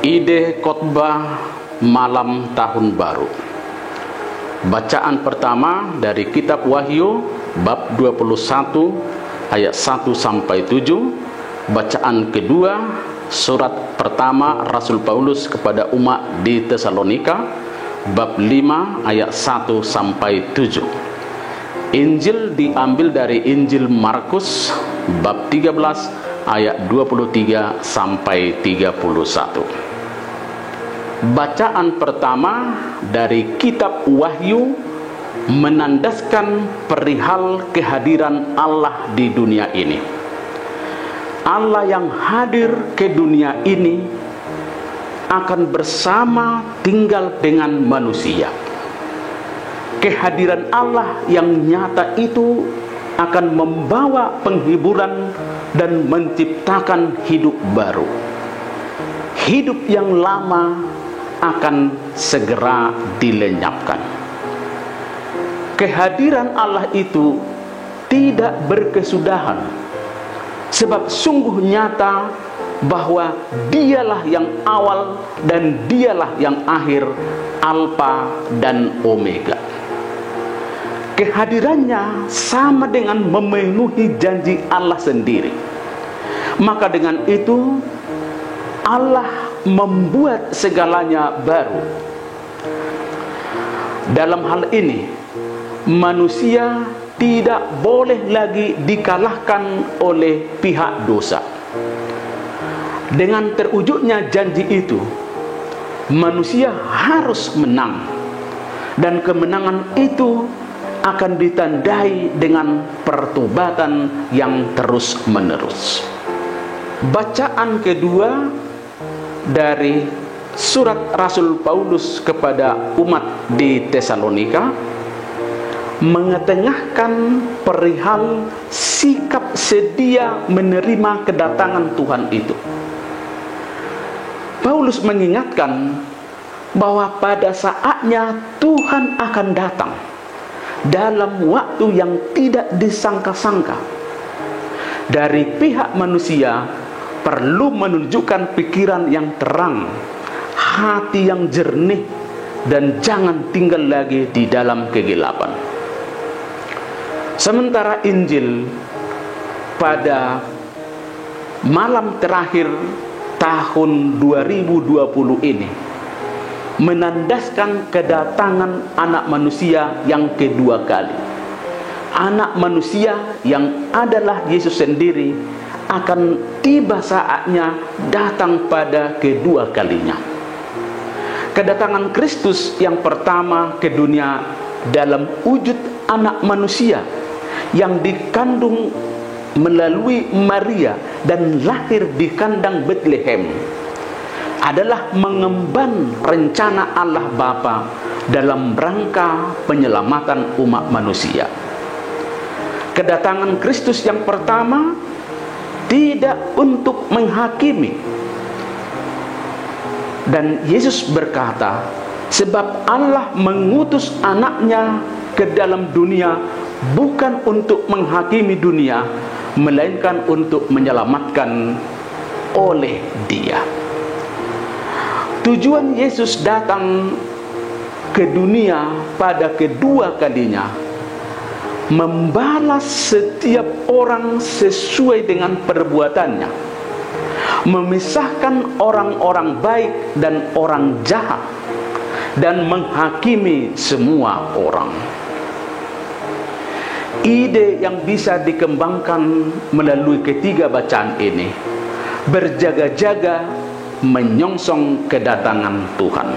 Ide khotbah malam tahun baru. Bacaan pertama dari kitab Wahyu bab 21 ayat 1 sampai 7. Bacaan kedua surat pertama Rasul Paulus kepada umat di Tesalonika bab 5 ayat 1 sampai 7. Injil diambil dari Injil Markus bab 13 ayat 23 sampai 31. Bacaan pertama dari kitab Wahyu menandaskan perihal kehadiran Allah di dunia ini. Allah yang hadir ke dunia ini akan bersama tinggal dengan manusia. Kehadiran Allah yang nyata itu akan membawa penghiburan dan menciptakan hidup baru. Hidup yang lama akan segera dilenyapkan. Kehadiran Allah itu tidak berkesudahan, sebab sungguh nyata bahwa Dialah yang awal dan Dialah yang akhir, Alfa dan Omega. Kehadirannya sama dengan memenuhi janji Allah sendiri. Maka dengan itu Allah membuat segalanya baru. Dalam hal ini, manusia tidak boleh lagi dikalahkan oleh pihak dosa. Dengan terwujudnya janji itu, manusia harus menang, dan kemenangan itu akan ditandai dengan pertobatan yang terus-menerus. Bacaan kedua dari surat Rasul Paulus kepada umat di Tesalonika mengetengahkan perihal sikap sedia menerima kedatangan Tuhan itu. Paulus mengingatkan bahwa pada saatnya Tuhan akan datang dalam waktu yang tidak disangka-sangka. Dari pihak manusia perlu menunjukkan pikiran yang terang, hati yang jernih, dan jangan tinggal lagi di dalam kegelapan. Sementara Injil pada malam terakhir tahun 2020 ini menandaskan kedatangan anak manusia yang kedua kali. Anak manusia yang adalah Yesus sendiri akan tiba saatnya datang pada kedua kalinya. Kedatangan Kristus yang pertama ke dunia dalam wujud anak manusia yang dikandung melalui Maria dan lahir di kandang Bethlehem adalah mengemban rencana Allah Bapa dalam rangka penyelamatan umat manusia. Kedatangan Kristus yang pertama tidak untuk menghakimi. Dan Yesus berkata, sebab Allah mengutus anaknya ke dalam dunia bukan untuk menghakimi dunia, melainkan untuk menyelamatkan oleh Dia. Tujuan Yesus datang ke dunia pada kedua kalinya membalas setiap orang sesuai dengan perbuatannya, memisahkan orang-orang baik dan orang jahat, dan menghakimi semua orang. Ide yang bisa dikembangkan melalui ketiga bacaan ini berjaga-jaga menyongsong kedatangan Tuhan.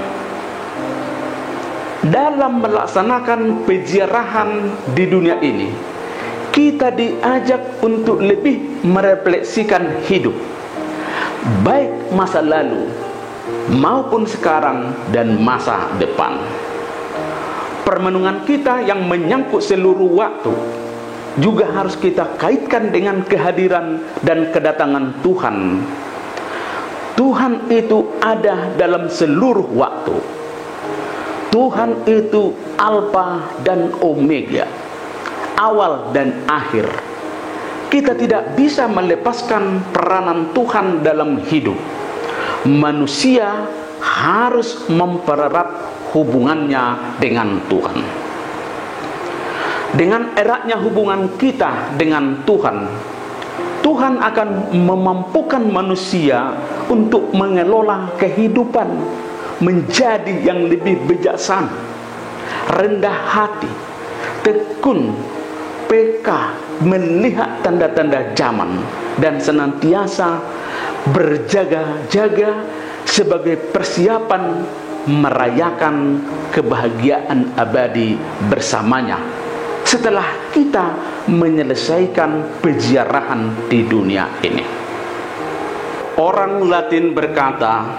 Dalam melaksanakan peziarahan di dunia ini, kita diajak untuk lebih merefleksikan hidup, baik masa lalu maupun sekarang dan masa depan. Permenungan kita yang menyangkut seluruh waktu juga harus kita kaitkan dengan kehadiran dan kedatangan Tuhan. Tuhan itu ada dalam seluruh waktu. Tuhan itu Alfa dan Omega, awal dan akhir. Kita tidak bisa melepaskan peranan Tuhan dalam hidup. manusia harus mempererat hubungannya dengan Tuhan. Dengan eratnya hubungan kita dengan Tuhan, Tuhan akan memampukan manusia untuk mengelola kehidupan menjadi yang lebih bijaksana, rendah hati, tekun, peka, melihat tanda-tanda zaman, dan senantiasa berjaga-jaga sebagai persiapan merayakan kebahagiaan abadi bersamanya setelah kita menyelesaikan peziarahan di dunia ini. Orang Latin berkata,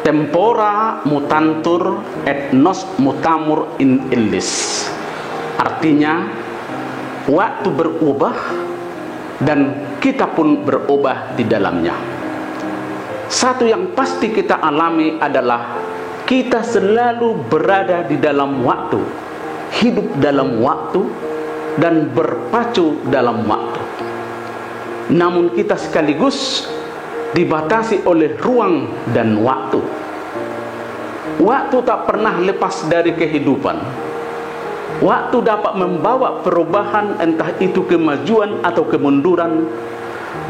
tempora mutantur et nos mutamur in illis. Artinya, waktu berubah dan kita pun berubah di dalamnya. Satu yang pasti kita alami adalah kita selalu berada di dalam waktu, hidup dalam waktu, dan berpacu dalam waktu. Namun kita sekaligus dibatasi oleh ruang dan waktu. Waktu tak pernah lepas dari kehidupan. Waktu dapat membawa perubahan, entah itu kemajuan atau kemunduran,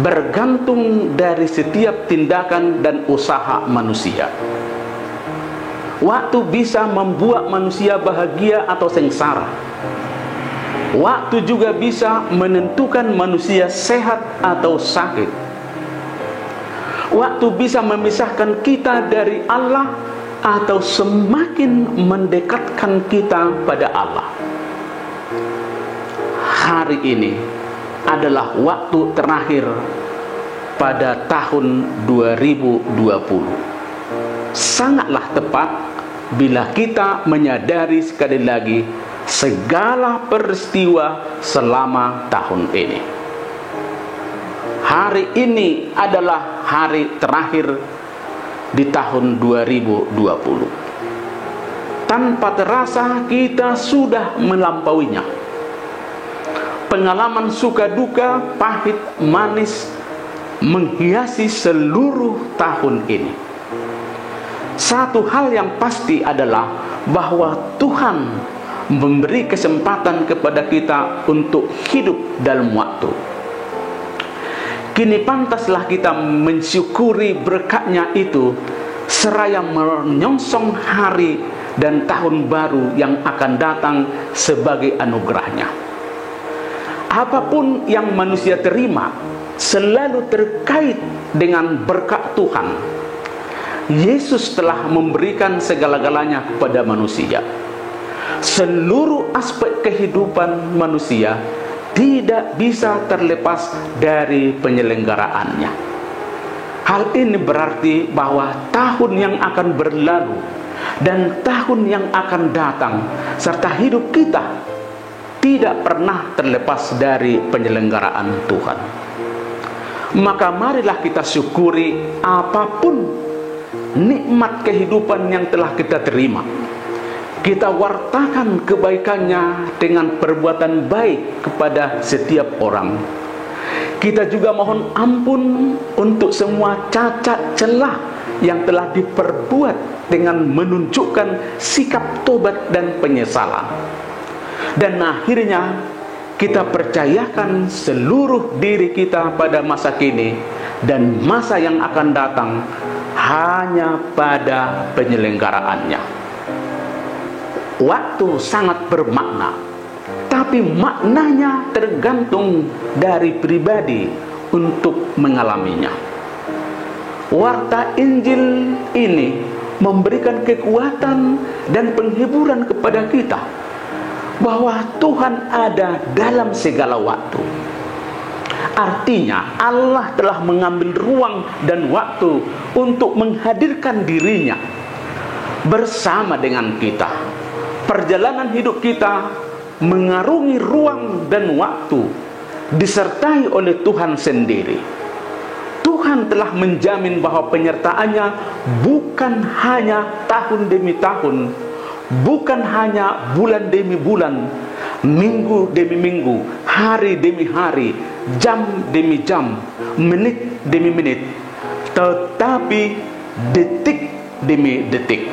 bergantung dari setiap tindakan dan usaha manusia. Waktu bisa membuat manusia bahagia atau sengsara. Waktu juga bisa menentukan manusia sehat atau sakit. Waktu bisa memisahkan kita dari Allah atau semakin mendekatkan kita pada Allah. Hari ini adalah waktu terakhir pada tahun 2020. Sangatlah tepat bila kita menyadari sekali lagi segala peristiwa selama tahun ini. Hari ini adalah hari terakhir di tahun 2020. Tanpa terasa kita sudah melampauinya. Pengalaman suka duka, pahit, manis menghiasi seluruh tahun ini. Satu hal yang pasti adalah bahwa Tuhan memberi kesempatan kepada kita untuk hidup dalam waktu. Kini pantaslah kita mensyukuri berkat-Nya itu, seraya menyongsong hari dan tahun baru yang akan datang sebagai anugerah-Nya. Apapun yang manusia terima selalu terkait dengan berkat Tuhan. Yesus telah memberikan segala-galanya kepada manusia. Seluruh aspek kehidupan manusia tidak bisa terlepas dari penyelenggaraannya. Hal ini berarti bahwa tahun yang akan berlalu dan tahun yang akan datang serta hidup kita tidak pernah terlepas dari penyelenggaraan Tuhan. Maka marilah kita syukuri apapun nikmat kehidupan yang telah kita terima. Kita wartakan kebaikannya dengan perbuatan baik kepada setiap orang. Kita juga mohon ampun untuk semua cacat celah yang telah diperbuat dengan menunjukkan sikap tobat dan penyesalan. Dan akhirnya kita percayakan seluruh diri kita pada masa kini dan masa yang akan datang hanya pada penyelenggaraannya. Waktu sangat bermakna, tapi maknanya tergantung dari pribadi untuk mengalaminya. Warta Injil ini memberikan kekuatan dan penghiburan kepada kita bahwa Tuhan ada dalam segala waktu. Artinya Allah telah mengambil ruang dan waktu untuk menghadirkan dirinya bersama dengan kita. Perjalanan hidup kita mengarungi ruang dan waktu disertai oleh Tuhan sendiri. Tuhan telah menjamin bahwa penyertaannya bukan hanya tahun demi tahun, bukan hanya bulan demi bulan, minggu demi minggu, hari demi hari, jam demi jam, menit demi menit, tetapi detik demi detik.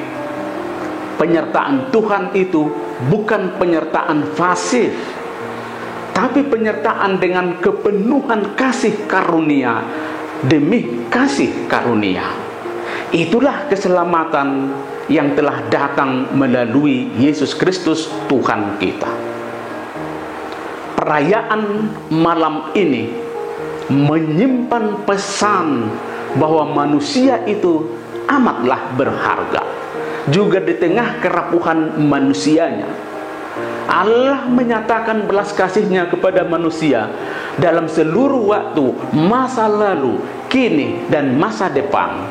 Penyertaan Tuhan itu bukan penyertaan pasif, tapi penyertaan dengan kepenuhan kasih karunia demi kasih karunia. Itulah keselamatan yang telah datang melalui Yesus Kristus Tuhan kita. Perayaan malam ini menyimpan pesan bahwa manusia itu amatlah berharga. Juga di tengah kerapuhan manusianya, Allah menyatakan belas kasih-Nya kepada manusia dalam seluruh waktu, masa lalu, kini, dan masa depan.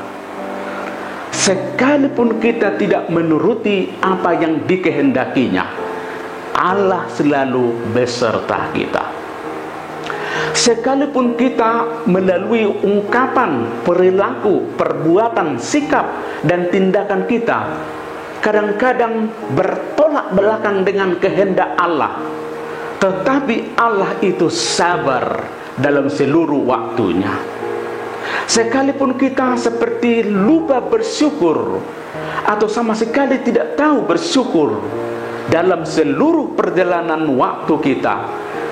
Sekalipun kita tidak menuruti apa yang dikehendakinya, Allah selalu beserta kita. Sekalipun kita melalui ungkapan, perilaku, perbuatan, sikap, dan tindakan kita kadang-kadang bertolak belakang dengan kehendak Allah, tetapi Allah itu sabar dalam seluruh waktunya. Sekalipun kita seperti lupa bersyukur atau sama sekali tidak tahu bersyukur dalam seluruh perjalanan waktu kita,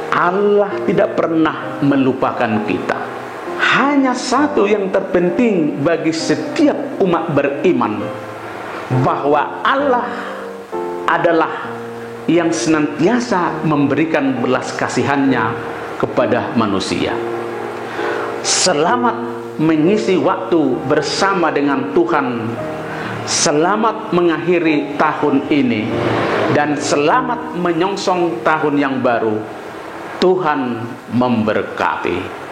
Allah tidak pernah melupakan kita. Hanya satu yang terpenting bagi setiap umat beriman, bahwa Allah adalah yang senantiasa memberikan belas kasihan-Nya kepada manusia. Selamat mengisi waktu bersama dengan Tuhan. Selamat mengakhiri tahun ini, dan selamat menyongsong tahun yang baru. Tuhan memberkati.